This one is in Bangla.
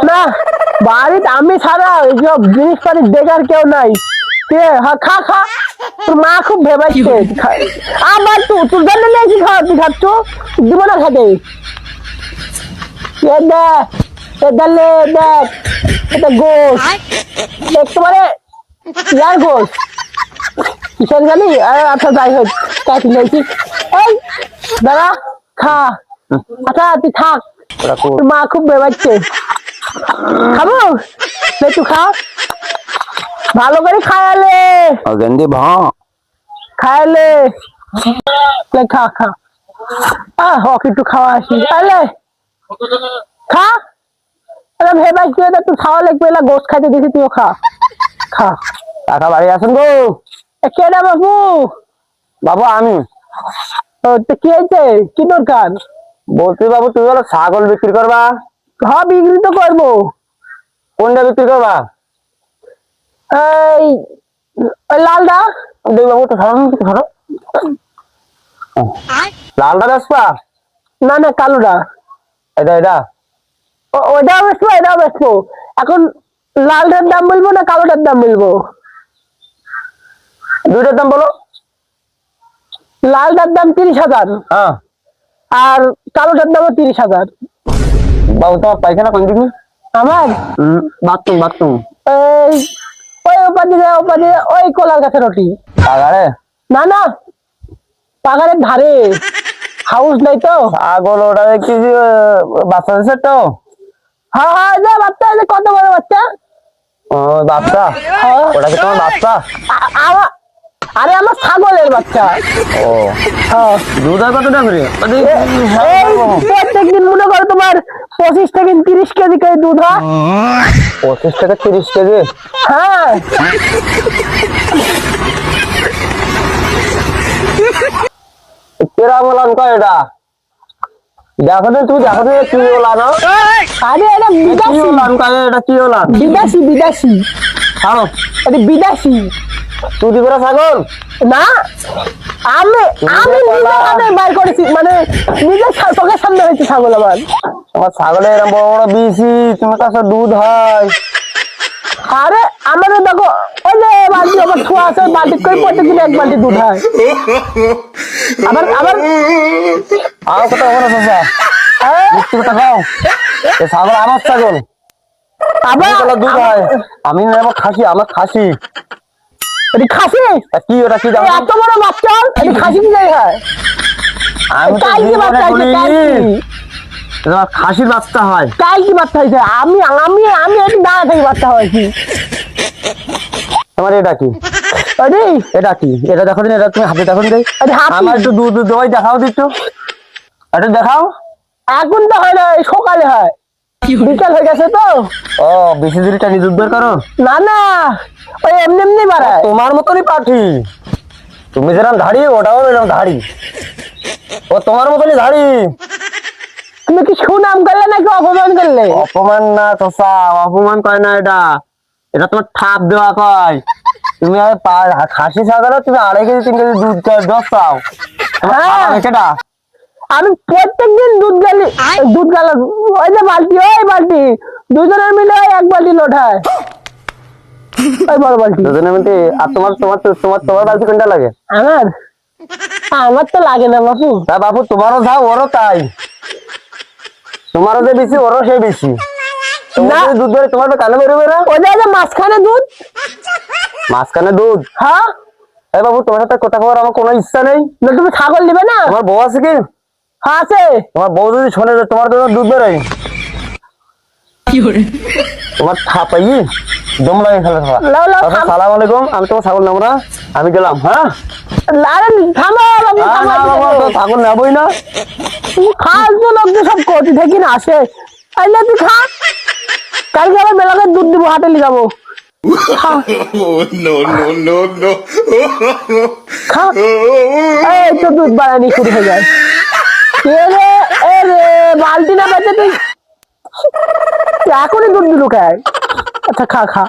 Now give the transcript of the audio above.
না বাড়িতে আমি ছাড়া এইসব জিনিসপাতি দেখার কেউ নাই। খা খা, তোর মা খুব ভেবাইছে। আবার তোর জন্য নিয়েছি খা, তুই খাচ্ছ দিব না খাতে। দেখ এটা গোস, একেবারে ইয়ার গোস কিসের জানি। আচ্ছা যাই হোক, কাটি নিয়েছি। এই দাদা খা। আচ্ছা তুই থাক, তোর মা খুব ভেবাইছে। খাবো তুই খা, ভালো করে খায়ালে খায়ালে খা খা। হক একটু খাওয়া আসি তাহলে খা। ভেবাইছে তুই খাওয়া লাগবে, গোস খাইতে দিছি, তুইও খা খা। কাকা বাড়ি আসুন গো। কেডা বাবু? বাবু আমি। কি হয়েছে, কি দরকার? বলছি বাবু তুমি বলো ছাগল বিক্রি করবা? হ্যাঁ বিক্রি তো করবো। কোনটা বিক্রি করবা? এই লালদা। দেখ বাবু তো ধরো, লালটা বেসবা? না না কালোটা। এটা ওইটাও বেসবো, এটাও বেসবো। এখন লালটার দাম বলবো না কালোটার দাম বলবো? দুইটার দাম বলো। লালটার দাম 30,000, হ্যাঁ, আর কালোটার দামও 30,000। বাবু তোমার পায়খানা কোন দিকে? আমার বাথরুম এই ওই ওপারে ওই কলার গাছের ওটি। পাগারে? না না পাগারের ধারে, হাউস নাই তো। ছাগল ওটা কি বাচ্চা দিচ্ছে তো? হ্যাঁ হ্যাঁ, যে বাচ্চা আছে, কত বড় বাচ্চা? ও বাচ্চা, ওটা কি তোমার বাচ্চা? আরে আমার ছাগলের বাচ্চা। ও হ্যাঁ, দুধ হয় কত টাকা করে? প্রত্যেকদিন মনে করো তোমার 25 থেকে 30 কেজি করে দুধ হয়। 25 থেকে 30 কেজি? হ্যাঁ কেরা বলান কয় এটা? দেখো তুমি দেখো কি ওলান? আরে এটা বিদেশি ওলান কয়? এটা কি ওলান? বিদেশি ছাড়ো, এটা বিদেশি। তুই দিবরা ছাগল? না আমি নিজের হাতে বাইর করেছি, মানে নিজের চোখের সামনে হয়েছে ছাগল আমার। আমার ছাগলে এরকম বড় বড় বিসি, তোমার কাছে দুধ হয়? আরে আমাদের দেখো ওই যে বালতি আমার ছোঁয়া আছে, বালতি করে প্রত্যেকদিন 1 বালতি দুধ হয়। আবার আবার আর কত ওখানে চাচা মিষ্টি কথা খাও। এই ছাগল আমার ছাগল, আবার দুধ হয়। আমি নেবো খাসি, আমার খাসি। এটি খাসি? কি ওটা কি দাম? এত বড় বাচ্চা, এটি খাসি কি যাই হয়? আমি তো কালকে বাচ্চা হয়েছে, তোমার খাসির বাচ্চা হয়। কালকে বাচ্চা হয়েছে। আমি আমি আমি এটি দাঁড়া থেকে বাচ্চা হয়েছি। তোমার এটা কি? এটা কি? এটা দেখো দিন, এটা তুমি হাতে দেখো দিন। আমার একটু দুধ দই দেখাও দিচ্ছ, একটু দেখাও। এখন তো হয় না, সকালে হয়, বিকাল হয়ে গেছে তো। ও বেশি দিন টানি দুধ বের করো? না না ওই এমনি এমনি বাড়ায়। তোমার মতনই পাঠি, তুমি যেরকম ধাড়ি ওটাও এরকম ধাড়ি, ও তোমার মতনই ধাড়ি। তুমি কি সুনাম করলে নাকি অপমান করলে? অপমান না চাচা, অপমান কয় না, এটা এটা তোমার ঠাপ দেওয়া কয়। তুমি খাসি ছাগল, তুমি 2.5 কেজি 3 কেজি দুধ চাও? সেটা আমি প্রত্যেকদিন দুধ গালাম। ওই যে বালতি, ওই বালতি দুজনের মিলে 1 বালতি লোড হয়, ওই বড় বালতি। দুজনের মধ্যে। আর তোমার তোমার তোমার তোমার বালতি কোনটা লাগে? আমার তো লাগে না বাপু। তা বাপু তোমারও যা ওরও তাই, তোমারও যে বেশি ওরও সে বেশি। দুধ ধরে তোমার কানে বেরোবে না? ওই যে মাঝখানে দুধ, মাঝখানে দুধ। হ্যাঁ এই বাবু তোমার সাথে কথা বলার আমার কোনো ইচ্ছা নেই। না তুমি ছাগল নিবে না? তোমার বউ আছে কি? হ্যাঁ আছে। তোমার বউ যদি শোনে যে তোমার জন্য দুধ বেরোয়, তোমার থাপাই দম লাগে খেলে। সালাম আলাইকুম, আমি তোমার ছাগল নেবো না, আমি গেলাম। হ্যাঁ ছাগল নেবই না। তুমি খাস লোক সব কোটি থেকে না আসে, তুই খা। কালকে আবার মেলাকে দুধ দিব, হাটে নিয়ে যাবো। এই তো দুধ বাড়ানি শুরু হয়ে যায়। বালতি না বেঁচে তুই এখনই দুধ দিলু খায়। আচ্ছা খা খা।